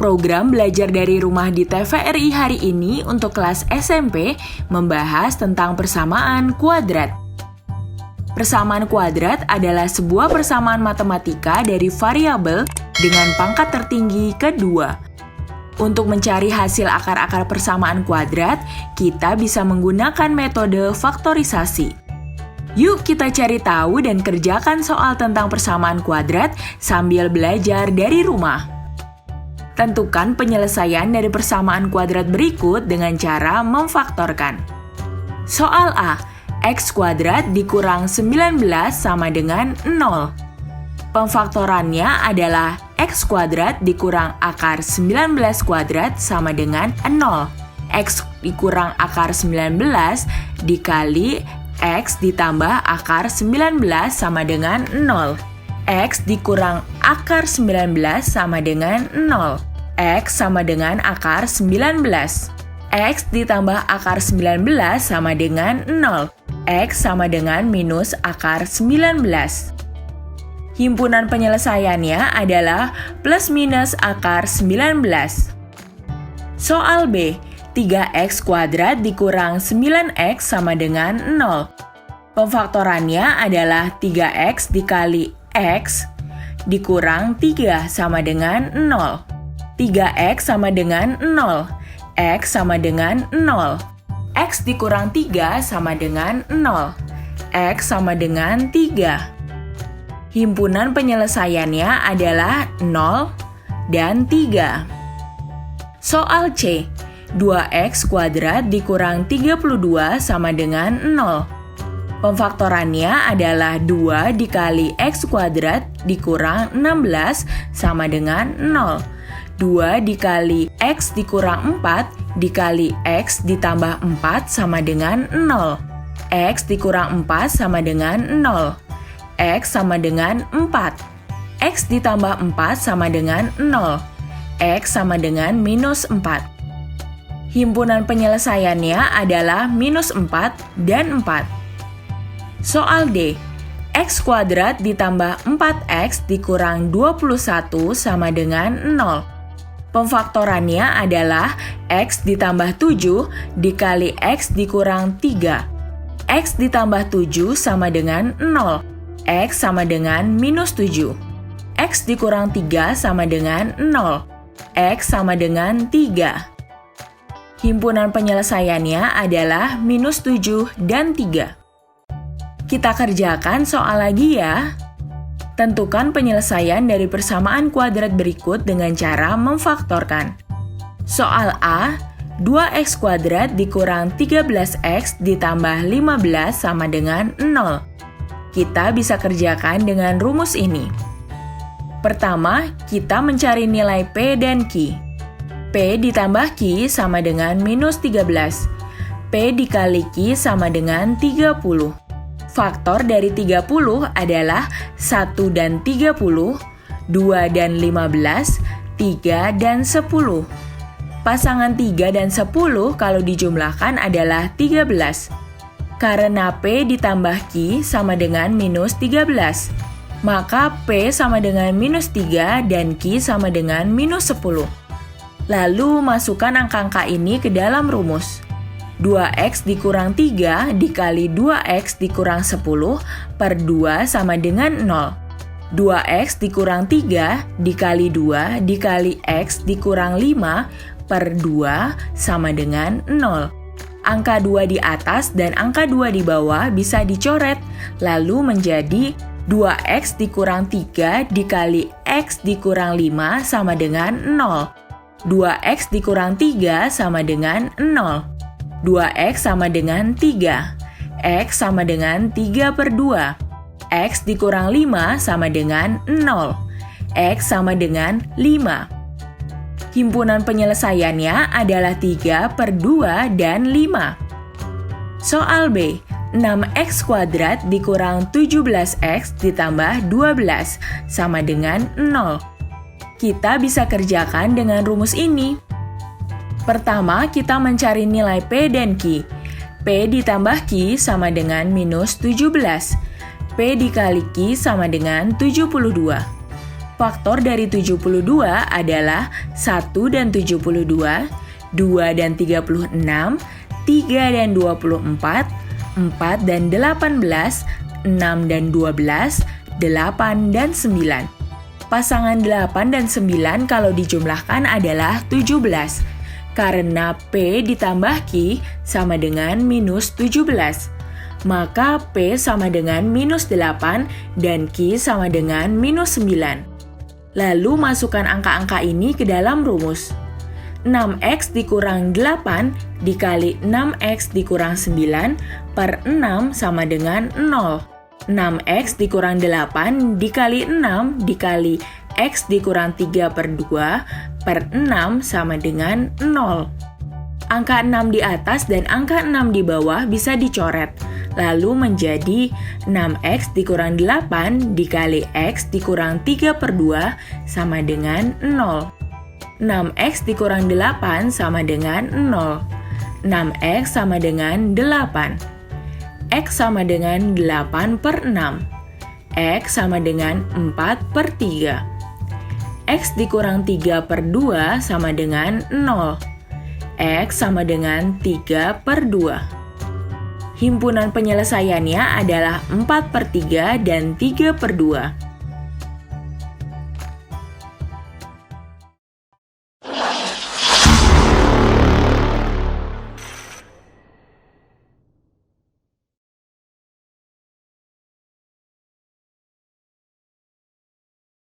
Program belajar dari rumah di TVRI hari ini untuk kelas SMP membahas tentang persamaan kuadrat. Persamaan kuadrat adalah sebuah persamaan matematika dari variabel dengan pangkat tertinggi kedua. Untuk mencari hasil akar-akar persamaan kuadrat, kita bisa menggunakan metode faktorisasi. Yuk kita cari tahu dan kerjakan soal tentang persamaan kuadrat sambil belajar dari rumah. Tentukan penyelesaian dari persamaan kuadrat berikut dengan cara memfaktorkan. Soal A, X kuadrat dikurang 19 sama dengan 0. Pemfaktorannya adalah X kuadrat dikurang akar 19 kuadrat sama dengan 0. X dikurang akar 19 dikali X ditambah akar 19 sama dengan 0. X dikurang akar 19 sama dengan 0. X sama dengan akar 19. X ditambah akar 19 sama dengan 0. X sama dengan minus akar 19. Himpunan penyelesaiannya adalah plus minus akar 19. Soal B, 3X kuadrat dikurang 9X sama dengan 0. Pemfaktorannya adalah 3X dikali X dikurang 3 sama dengan 0. 3X sama dengan 0. X sama dengan 0. X dikurang 3 sama dengan 0. X sama dengan 3. Himpunan penyelesaiannya adalah 0 dan 3. Soal C, 2X kuadrat dikurang 32 sama dengan 0. Pemfaktorannya adalah 2 dikali X kuadrat dikurang 16 sama dengan 0. 2 dikali X dikurang 4 dikali X ditambah 4 sama dengan 0. X dikurang 4 sama dengan 0. X sama dengan 4. X ditambah 4 sama dengan 0. X sama dengan minus 4. Himpunan penyelesaiannya adalah minus 4 dan 4. Soal D, X kuadrat ditambah 4X dikurang 21 sama dengan 0. Pemfaktorannya adalah X ditambah 7 dikali X dikurang 3. X ditambah 7 sama dengan 0. X sama dengan minus 7. X dikurang 3 sama dengan 0. X sama dengan 3. Himpunan penyelesaiannya adalah minus 7 dan 3. Kita kerjakan soal lagi ya. Tentukan penyelesaian dari persamaan kuadrat berikut dengan cara memfaktorkan. Soal A, 2X kuadrat dikurang 13X ditambah 15 sama dengan 0. Kita bisa kerjakan dengan rumus ini. Pertama, kita mencari nilai P dan Q. P ditambah Q sama dengan minus 13. P dikali Q sama dengan 30. Faktor dari 30 adalah 1 dan 30, 2 dan 15, 3 dan 10. Pasangan 3 dan 10 kalau dijumlahkan adalah 13. Karena P ditambah Q sama dengan minus 13, maka P sama dengan minus 3 dan Q sama dengan minus 10. Lalu masukkan angka-angka ini ke dalam rumus. 2X dikurang 3 dikali 2X dikurang 10 per 2 sama dengan 0. 2X dikurang 3 dikali 2 dikali X dikurang 5 per 2 sama dengan 0. Angka 2 di atas dan angka 2 di bawah bisa dicoret, lalu menjadi 2X dikurang 3 dikali X dikurang 5 sama dengan 0. 2X dikurang 3 sama dengan 0. 2X sama dengan 3. X sama dengan 3 per 2. X dikurang 5 sama dengan 0. X sama dengan 5. Himpunan penyelesaiannya adalah 3 per 2 dan 5. Soal B, 6X kuadrat dikurang 17X ditambah 12 sama dengan 0. Kita bisa kerjakan dengan rumus ini. Pertama, kita mencari nilai P dan Q. P ditambah Q sama dengan minus 17. P dikali Q sama dengan 72. Faktor dari 72 adalah 1 dan 72, 2 dan 36, 3 dan 24, 4 dan 18, 6 dan 12, 8 dan 9. Pasangan 8 dan 9 kalau dijumlahkan adalah 17. Karena P ditambah Q sama dengan minus 17. Maka P sama dengan minus 8 dan Q sama dengan minus 9. Lalu masukkan angka-angka ini ke dalam rumus. 6X dikurang 8 dikali 6X dikurang 9 per 6 sama dengan 0. 6X dikurang 8 dikali 6 dikali X dikurang 3 per 2 per 6 sama dengan 0. Angka 6 di atas dan angka 6 di bawah bisa dicoret. Lalu menjadi 6X dikurang 8 dikali X dikurang 3 per 2 sama dengan 0. 6X dikurang 8 sama dengan 0. 6X sama dengan 8. X sama dengan 8 per 6. X sama dengan 4 per 3. X dikurang 3 per 2 sama dengan 0. X sama dengan 3 per 2. Himpunan penyelesaiannya adalah 4 per 3 dan 3 per 2.